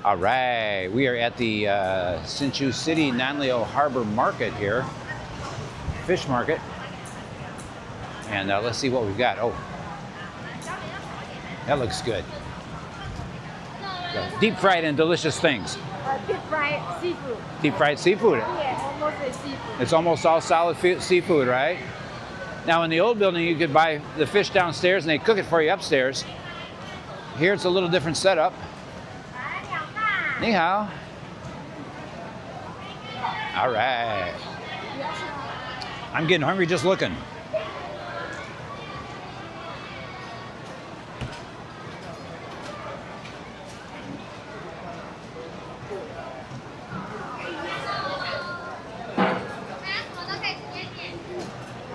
All right, we are at the Hsinchu City Nanliao Harbor Market here, fish market. And let's see what we've got. Oh, that looks good. Deep fried and delicious things. Deep fried seafood. Deep fried seafood. Yeah, almost a seafood. It's almost all solid seafood, right? Now in the old building, you could buy the fish downstairs and they cook it for you upstairs. Here it's a little different setup. Ni hao. All right. I'm getting hungry just looking.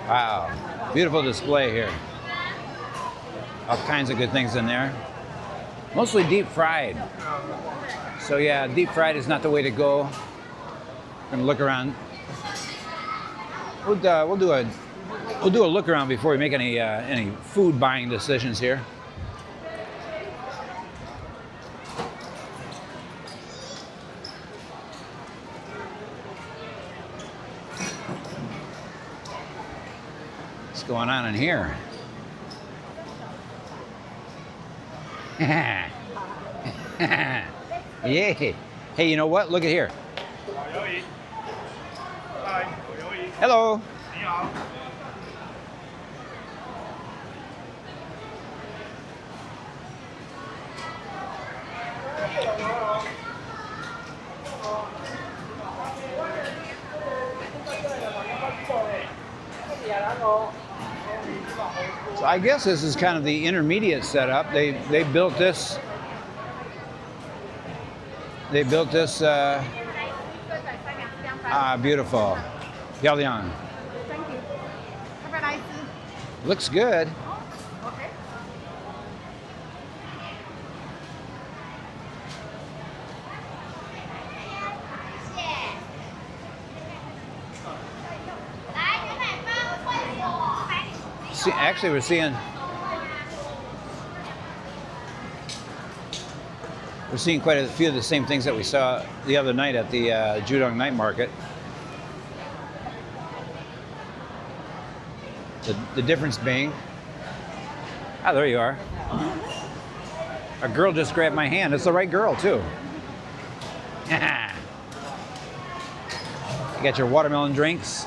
Wow, beautiful display here. All kinds of good things in there. Mostly deep fried. So yeah, deep fried is not the way to go. I'm gonna look around. We'll do a look around before we make any food buying decisions here. What's going on in here? Yeah. Hey, you know what? Look at here. Hello. So I guess this is kind of the intermediate setup. They built this. They built this. Beautiful. Yaoliang. Thank you. Have a nice. Looks good. Okay. See, actually, we're seeing quite a few of the same things that we saw the other night at the Judong Night Market. The difference being, there you are. A girl just grabbed my hand. It's the right girl too. You got your watermelon drinks.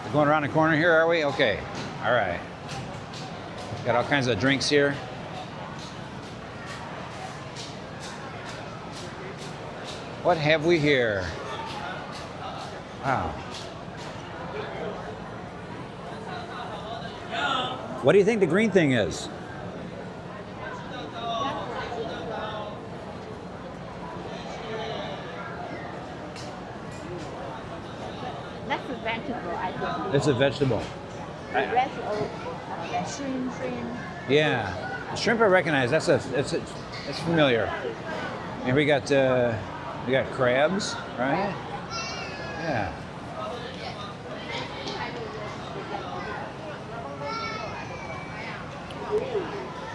We're going around the corner here, are we? Okay. All right. Got all kinds of drinks here. What have we here? Wow. What do you think the green thing is? That's a vegetable, I think. It's a vegetable. The rest of shrimp. Yeah, the shrimp I recognize. It's familiar. And we got crabs, right? Yeah.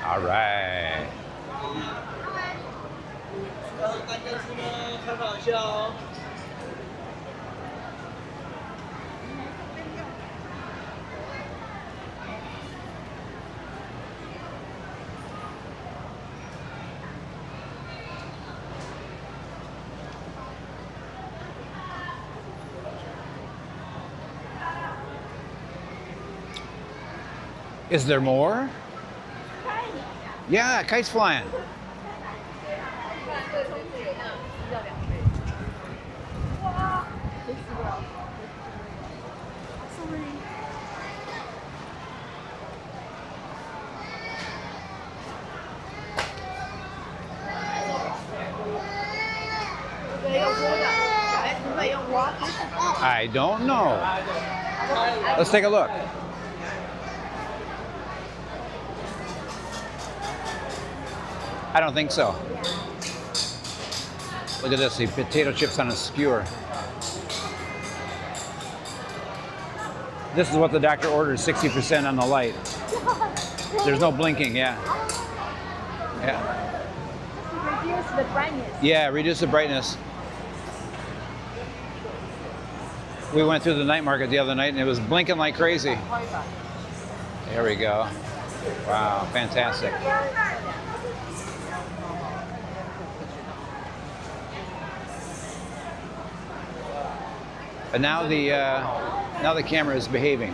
All right. Is there more? Yeah, kite's flying. I don't know. Let's take a look. I don't think so. Look at this, the potato chips on a skewer. This is what the doctor ordered, 60% on the light. There's no blinking, yeah. Yeah. Reduce the brightness. Yeah, reduce the brightness. We went through the night market the other night and it was blinking like crazy. There we go. Wow, fantastic. And now the camera is behaving.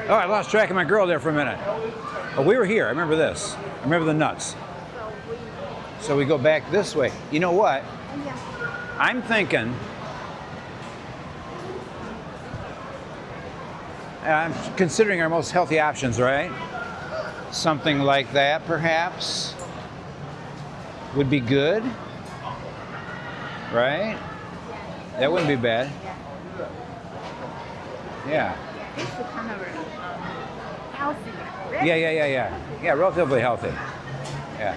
Oh, I lost track of my girl there for a minute. Oh, we were here. I remember this. I remember the nuts. So we go back this way. You know what? I'm thinking, I'm considering our most healthy options, right? Something like that, perhaps, would be good, right? That wouldn't be bad. Yeah. It's kind of healthy. Yeah, relatively healthy. Yeah.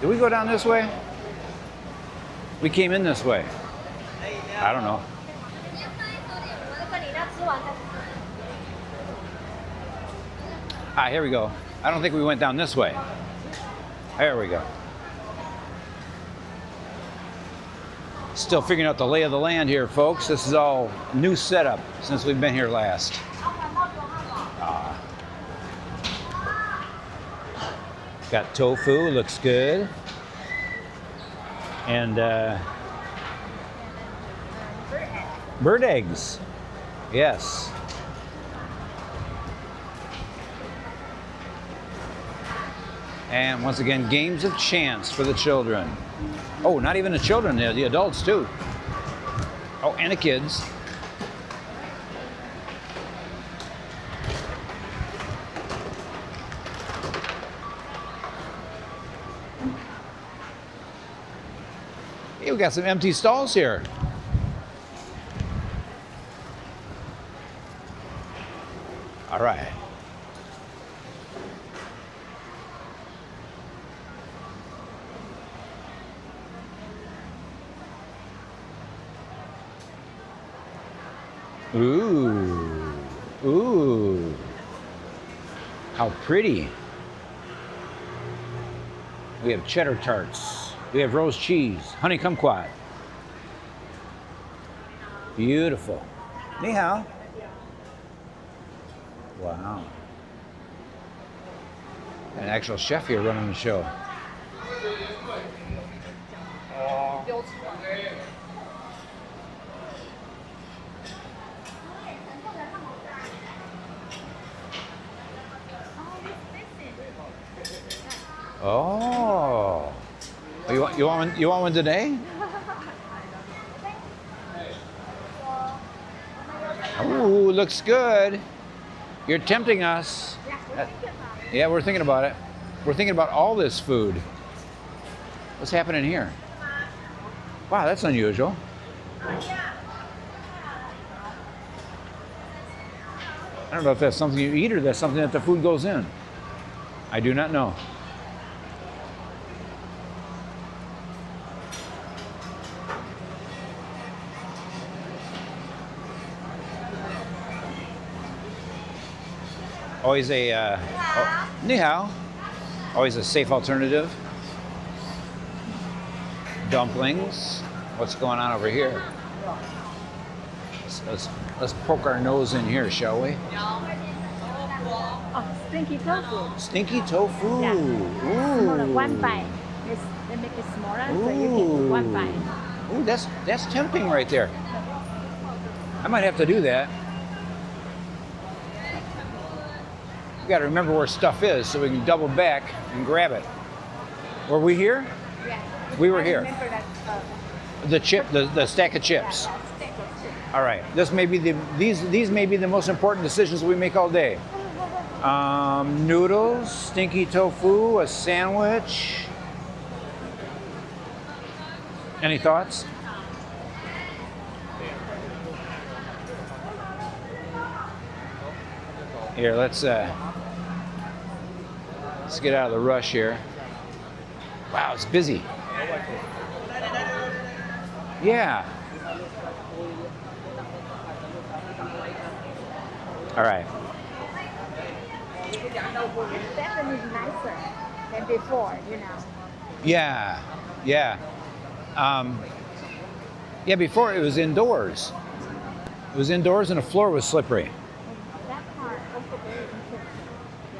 Did we go down this way? We came in this way. I don't know. Ah, here we go. I don't think we went down this way. There we go. Still figuring out the lay of the land here, folks. This is all new setup since we've been here last. Got tofu, looks good. And bird eggs. Yes. And once again, games of chance for the children. Oh, not even the children, the adults too. Oh, and the kids. Hey, we got some empty stalls here. All right. Ooh, ooh, how pretty. We have cheddar tarts. We have rose cheese, honey kumquat. Beautiful. Ni hao. Wow. An actual chef here running the show. Oh, you want one today? Ooh, looks good. You're tempting us. Yeah, we're thinking about it. We're thinking about all this food. What's happening here? Wow, that's unusual. I don't know if that's something you eat or that's something that the food goes in. I do not know. Always a ni hao. Always a safe alternative. Dumplings. What's going on over here? Let's poke our nose in here, shall we? Oh, stinky tofu. Stinky tofu. Yeah. Ooh. One bite. They make it smaller so you can do one bite. Ooh, that's tempting right there. I might have to do that. We got to remember where stuff is so we can double back and grab it. Were we here? Yeah. We were I here. remember that, The stack of chips. yeah, that stack of chips. All right. This may be these may be the most important decisions we make all day. Noodles, stinky tofu, a sandwich. Any thoughts? Here, let's get out of the rush here. Wow, it's busy. Yeah. All right. It's definitely nicer than before, you know. Yeah. Yeah. Yeah, before it was indoors. It was indoors and the floor was slippery. That part over there, you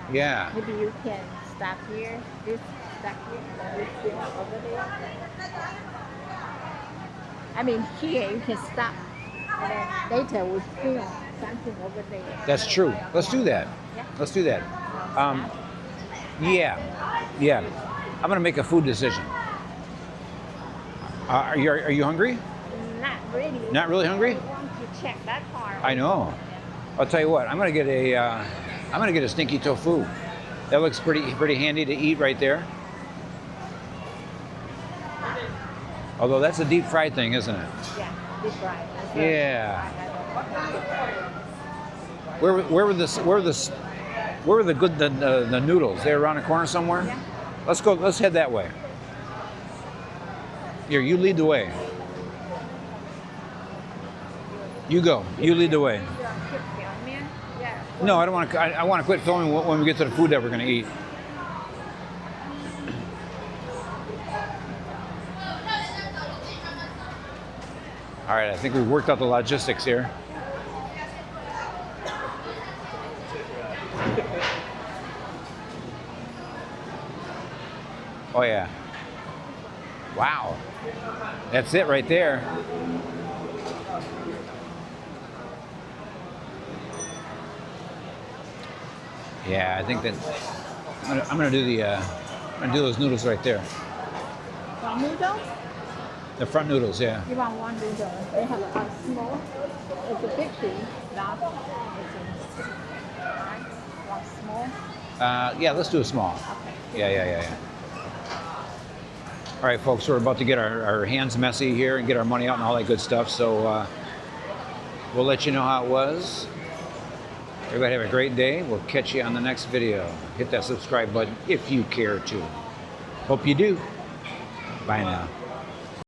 can, Yeah. maybe you can stop here, this stop here, this thing over there. I mean, here you can stop, and then later we film something over there. That's true. Let's do that. Yeah. Let's do that. Yeah. Yeah. I'm gonna make a food decision. Are you hungry? Not really. Not really hungry? I want to check that part. I know. I'll tell you what. I'm gonna get a stinky tofu. That looks pretty handy to eat right there. Although that's a deep fried thing, isn't it? Yeah, deep fried. Yeah. Where were the noodles? They're around the corner somewhere. Yeah. Let's go. Let's head that way. Here, you lead the way. You go. You lead the way. Yeah. No, I don't want to. I want to quit filming when we get to the food that we're going to eat. All right, I think we've worked out the logistics here. Oh yeah. Wow. That's it right there. Yeah, I think that I'm gonna do those noodles right there. For noodles, The front noodles, yeah. you want one noodle. They have a small, it's a big thing. That is one small. Yeah, let's do a small. Okay. Yeah. All right, folks, we're about to get our hands messy here and get our money out and all that good stuff. So we'll let you know how it was. Everybody have a great day. We'll catch you on the next video. Hit that subscribe button if you care to. Hope you do. Bye now.